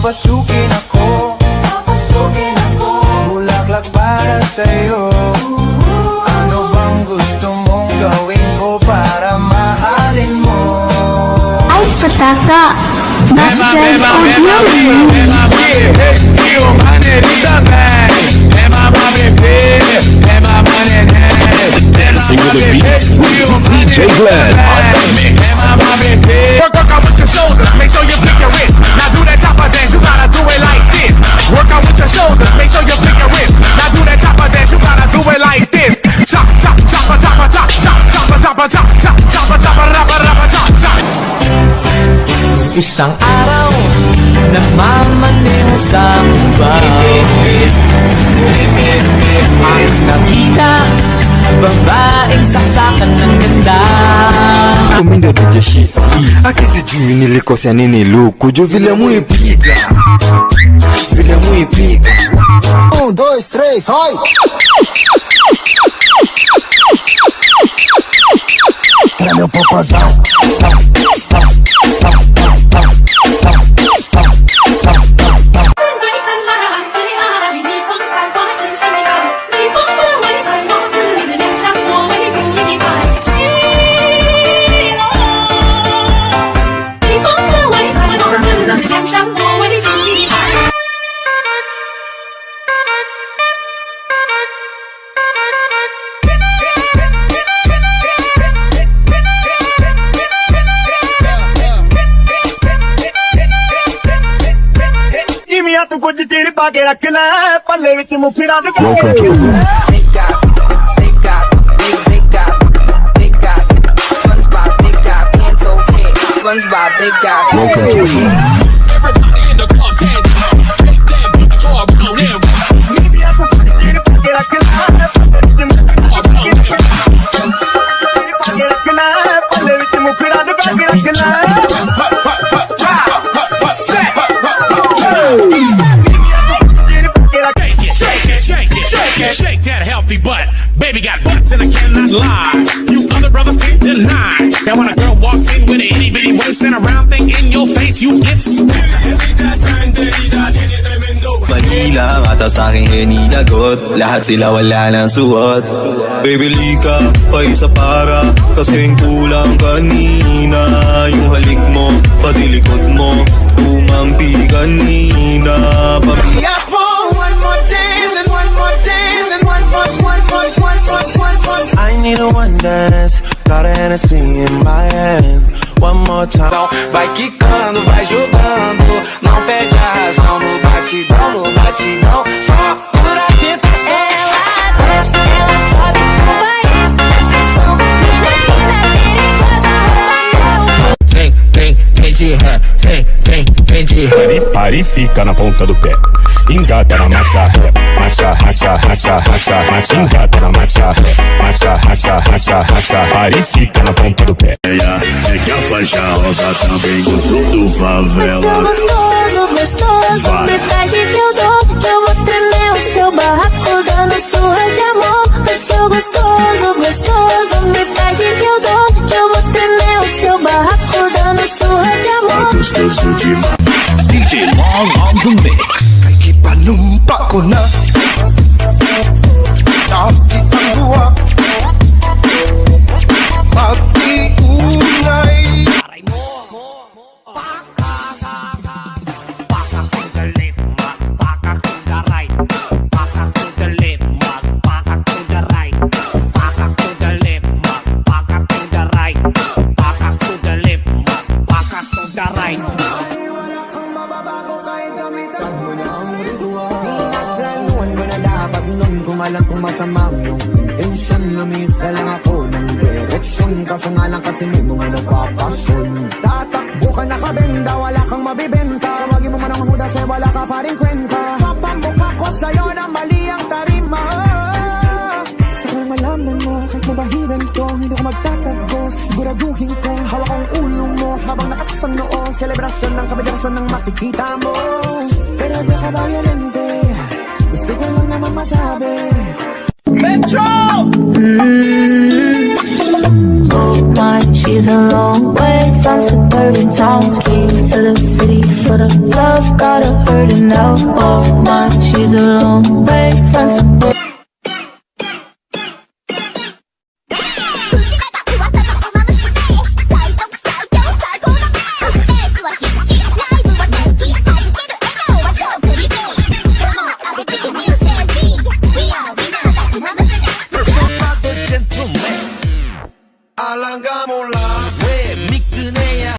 papasukin ako. Bulaklak para sa'yo. Ano bang gusto mong gawin ko para mahalin mo? Ay, pataka! Basket o Single the beat with DJ Glenn on the mix. Work out with your shoulders, make sure you flick your wrist. Now do that chopper dance, you gotta do it like this. Work out with your shoulders, make sure you flick your wrist. Now do that chopper dance, you gotta do it like this. Chop, chop, chopper, chopper, chop, chop, chopper, chopper, chop, chop, chopper, chopper, rapper, rapper, chop, chop. Isang araw, nagmamaneho sa mubay. Ang nakita, babaeng saksakan ng ganda. Comindo DJ shit. Akisijui nilikosea nini luku jo vile muipiga. Vile muipiga. 1, 2, 3, hoy! Tráeme un popozão. ਤੂੰ ਕੁਝ ਚਿਰ ਪਾ ਕੇ ਰੱਖ ਲੈ ਪੱਲੇ ਵਿੱਚ ਮੁਫੀਰਾਂ ਦੇ SpongeBob, big guy. Shake that healthy butt. Baby got butts and I cannot lie. You other brothers can't deny that when a girl walks in with an itty bitty waist and a round thing in your face, you get Manila, mata sa aking hinilagot. Lahat sila wala nang suot. Baby lika, pa isa para kasing kulang kanina. Yung halik mo, pati likod mo umampi kanina. Yes, one more dance and one more dance and one more. I need a one dance, got a Hennessy in my hand. One more time. Vai quicando, vai jogando, não perde a razão no batidão, só por a tentação. Ela desce, ela sobe, vai na pressão, mina linda, perigosa, Vem de ré, vem de ré. Pare e fica na ponta do pé. Engata na marcha ré, marcha, engata na marcha ré, marcha, pare e fica na ponta do pé. É que a faixa rosa também gostou do favela. gostoso, me pede que eu dou, que eu vou tremer o seu barraco dando surra de amor. Eu sou gostoso, me pede que eu dou, que eu vou tremer o seu barraco dando surra de amor. Gostoso demais. DJ Long on the mix. Panumpa ko na Taki ang buwa Pag-iunay Alam kong masama yung intention, lumis na lang ako ng direksyon. Kaso nga lang kasi may mga nagpapasyon. Tatakbo ka nakabenda, wala kang mabibenta. Wagi mo man ang hudas eh, wala ka pa rin kwenta. Papamukha ko sa'yo na mali ang tarima. Gusto ko malaman mo, kahit mabahiran to, hindi ko magtatago. Siguraduhin kong hawak ang ulo mo habang nakatusang noo. Selebrasyon ng kabadyarasyon ng makikita mo. Pero di ka violente, gusto ko lang naman masabi Metro! Gold mine, she's a long way from suburban towns. Key to the city, But her love got her hurting now. Oh my, she's a long way from